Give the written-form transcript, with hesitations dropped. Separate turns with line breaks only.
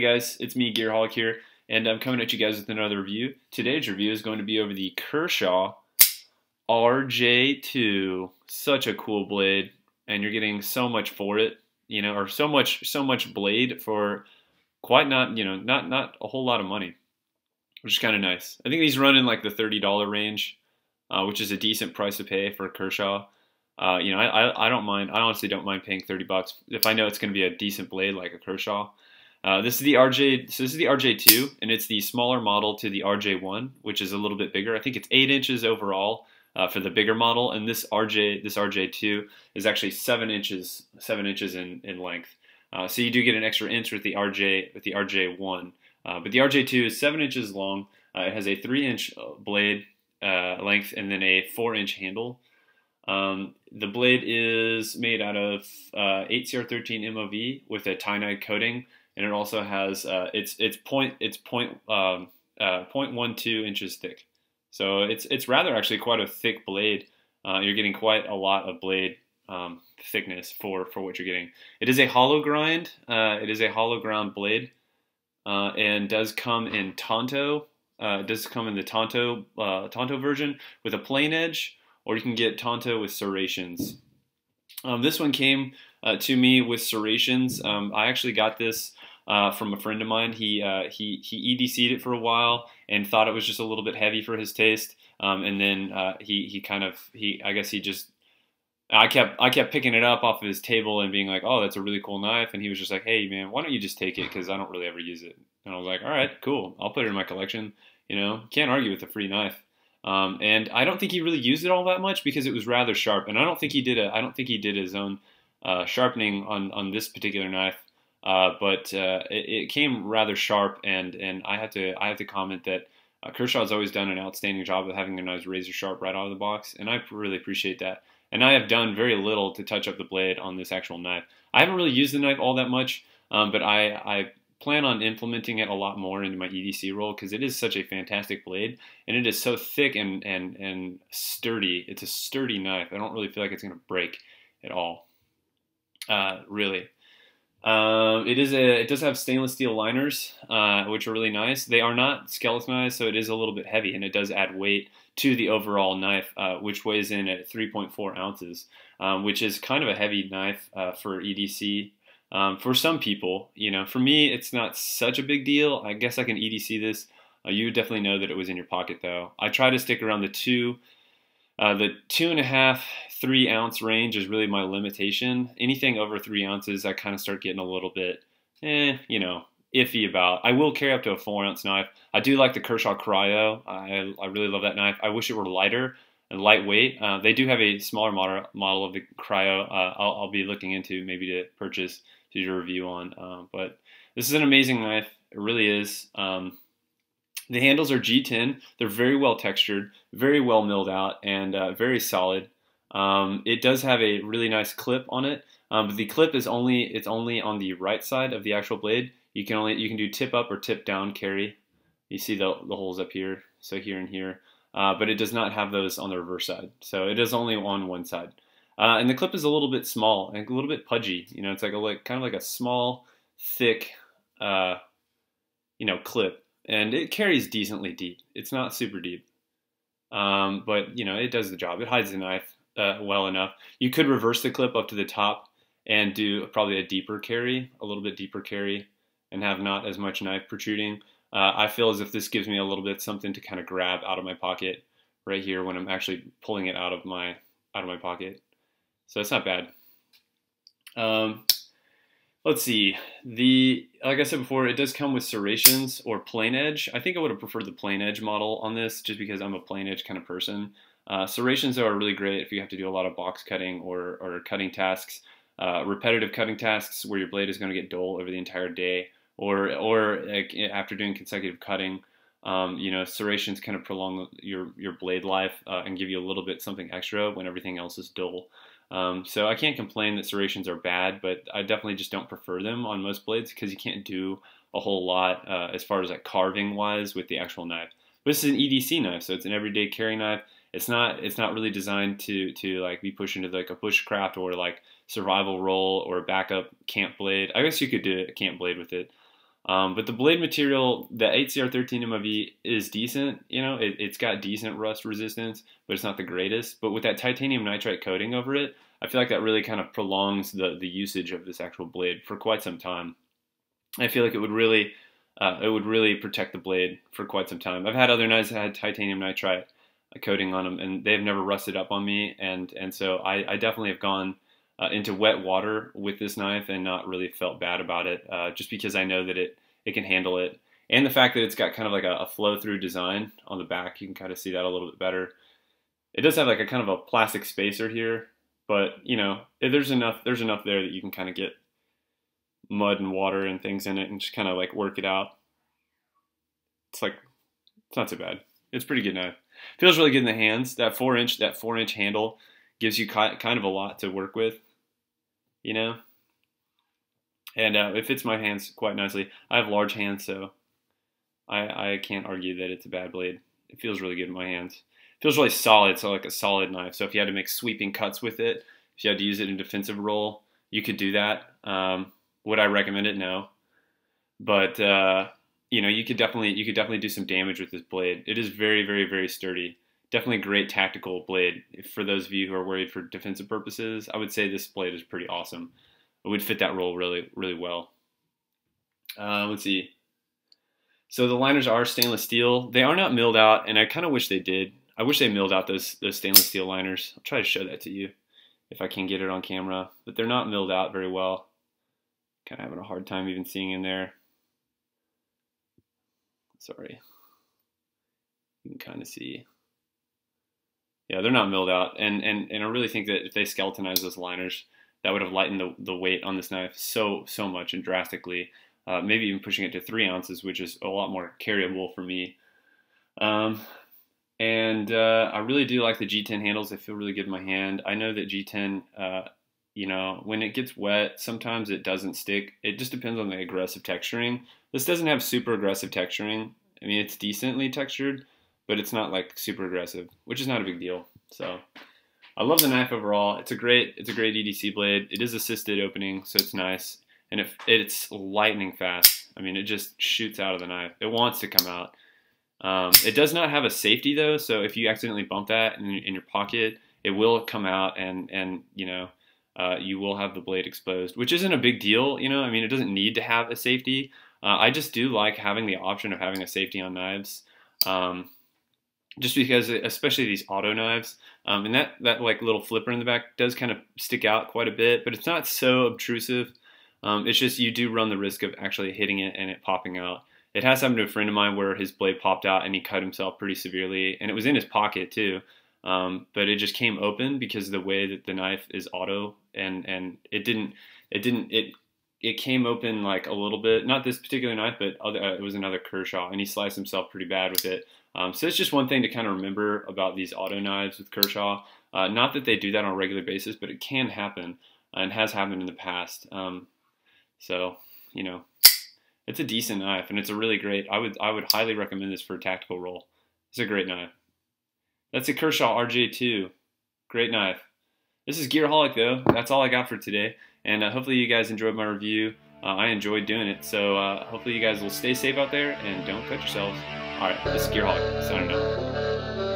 guys, it's me, Gearholic here, and I'm coming at you guys with another review. Today's review is going to be over the Kershaw RJ II. Such a cool blade, and you're getting so much for it, or so much blade for quite not a whole lot of money, which is kind of nice. I think these run in like the $30 range, which is a decent price to pay for a Kershaw. I don't mind. I honestly don't mind paying $30 if I know it's going to be a decent blade like a Kershaw. This is the RJ. So this is the RJ II, and it's the smaller model to the RJ1, which is a little bit bigger. I think it's 8 inches overall for the bigger model, and this RJ2 is actually 7 inches in length. So you do get an extra inch with the RJ1, but the RJ2 is 7 inches long. It has a 3-inch blade length and then a 4-inch handle. The blade is made out of 8CR13 MOV with a tie-night coating, and it also has it's 0.12 inches thick. So it's rather actually quite a thick blade. You're getting quite a lot of blade thickness for what you're getting. It is a hollow grind. It is a hollow ground blade, and does come in Tonto. It does come in the Tonto version with a plain edge, or you can get Tonto with serrations. This one came to me with serrations. I actually got this from a friend of mine. He EDC'd it for a while and thought it was just a little bit heavy for his taste. And then I kept picking it up off of his table and being like, oh, that's a really cool knife. And he was just like, hey man, why don't you just take it? Cause I don't really ever use it. And I was like, all right, cool. I'll put it in my collection. Can't argue with a free knife. And I don't think he really used it all that much because it was rather sharp. And I don't think he did his own sharpening on this particular knife. But it came rather sharp, and I have to comment that Kershaw's always done an outstanding job of having their knives razor sharp right out of the box, and I really appreciate that. And I have done very little to touch up the blade on this actual knife. I haven't really used the knife all that much, but I plan on implementing it a lot more into my EDC roll because it is such a fantastic blade, and it is so thick and sturdy. It's a sturdy knife. I don't really feel like it's going to break at all, really. It does have stainless steel liners, which are really nice. They are not skeletonized, so it is a little bit heavy, and it does add weight to the overall knife, which weighs in at 3.4 ounces, which is kind of a heavy knife for EDC. For some people, for me, it's not such a big deal. I guess I can EDC this. You definitely know that it was in your pocket, though. I try to stick around the 2.5, 3 ounce range is really my limitation. Anything over 3 ounces, I kind of start getting a little bit, iffy about. I will carry up to a 4-ounce knife. I do like the Kershaw Cryo. I really love that knife. I wish it were lighter and lightweight. They do have a smaller model of the Cryo. I'll be looking into maybe to purchase to do a review on. But this is an amazing knife. It really is. The handles are G10. They're very well textured, very well milled out, and very solid. It does have a really nice clip on it, but the clip is only on the right side of the actual blade. You can do tip up or tip down carry. You see the holes up here, so here and here, but it does not have those on the reverse side. So it is only on one side, and the clip is a little bit small and a little bit pudgy. It's kind of like a small, thick, clip. And it carries decently deep. It's not super deep, but it does the job. It hides the knife well enough. You could reverse the clip up to the top and do probably a little bit deeper carry, and have not as much knife protruding. I feel as if this gives me a little bit something to kind of grab out of my pocket right here when I'm actually pulling it out of my pocket. So it's not bad. Let's see. Like I said before, it does come with serrations or plain edge. I think I would have preferred the plain edge model on this just because I'm a plain edge kind of person. Serrations are really great if you have to do a lot of box cutting or cutting tasks, repetitive cutting tasks where your blade is going to get dull over the entire day, or after doing consecutive cutting. Serrations kind of prolong your blade life and give you a little bit something extra when everything else is dull. So I can't complain that serrations are bad, but I definitely just don't prefer them on most blades because you can't do a whole lot as far as like carving wise with the actual knife. But this is an EDC knife, so it's an everyday carry knife. It's not really designed to like be pushed into like a bushcraft or like survival roll or a backup camp blade. I guess you could do a camp blade with it. But the blade material, the 8CR13 MOV is decent. You know, it's got decent rust resistance, but it's not the greatest. But with that titanium nitride coating over it, I feel like that really kind of prolongs the usage of this actual blade for quite some time. I feel like it would really protect the blade for quite some time. I've had other knives that had titanium nitride coating on them, and they've never rusted up on me. And so I definitely have gone into wet water with this knife and not really felt bad about it, just because I know that it can handle it. And the fact that it's got kind of like a flow-through design on the back, you can kind of see that a little bit better. It does have like a kind of a plastic spacer here, but you know, there's enough there that you can kind of get mud and water and things in it and just kind of like work it out. It's not so bad. It's a pretty good knife. Feels really good in the hands. That 4-inch handle gives you kind of a lot to work with, you know. And it fits my hands quite nicely. I have large hands, so I can't argue that it's a bad blade. It feels really good in my hands. It feels really solid, so like a solid knife. So if you had to make sweeping cuts with it, if you had to use it in defensive role, you could do that. Would I recommend it? No. But you know, you could definitely do some damage with this blade. It is very, very, very sturdy. Definitely a great tactical blade. For those of you who are worried for defensive purposes, I would say this blade is pretty awesome. It would fit that role really, really well. Let's see. So the liners are stainless steel. They are not milled out, and I kind of wish they did. I wish they milled out those stainless steel liners. I'll try to show that to you if I can get it on camera. But they're not milled out very well. Kind of having a hard time even seeing in there. Sorry. You can kind of see. Yeah, they're not milled out, and I really think that if they skeletonized those liners, that would have lightened the weight on this knife so much and drastically. Maybe even pushing it to 3 ounces, which is a lot more carryable for me. I really do like the G10 handles. They feel really good in my hand. I know that G10, you know, when it gets wet, sometimes it doesn't stick. It just depends on the aggressive texturing. This doesn't have super aggressive texturing. I mean, it's decently textured, but it's not like super aggressive, which is not a big deal. So I love the knife overall. It's a great EDC blade. It is assisted opening, so it's nice. And it's lightning fast. I mean, it just shoots out of the knife. It wants to come out. It does not have a safety though, so if you accidentally bump that in your pocket, it will come out and you know, you will have the blade exposed, which isn't a big deal. You know, I mean, it doesn't need to have a safety. I just do like having the option of having a safety on knives. Just because, especially these auto knives, and that like little flipper in the back does kind of stick out quite a bit, but it's not so obtrusive. It's just you do run the risk of actually hitting it and it popping out. It has happened to a friend of mine where his blade popped out and he cut himself pretty severely, and it was in his pocket too. But it just came open because of the way that the knife is auto, and it came open like a little bit. Not this particular knife, but it was another Kershaw, and he sliced himself pretty bad with it. So it's just one thing to kind of remember about these auto knives with Kershaw. Not that they do that on a regular basis, but it can happen and has happened in the past. So, you know, it's a decent knife, and it's a really great. I would highly recommend this for a tactical role. It's a great knife. That's a Kershaw RJ II. Great knife. This is Gearholic though. That's all I got for today, and hopefully you guys enjoyed my review. I enjoyed doing it, so hopefully you guys will stay safe out there and don't cut yourselves. Alright, this is Gearholic, signing out.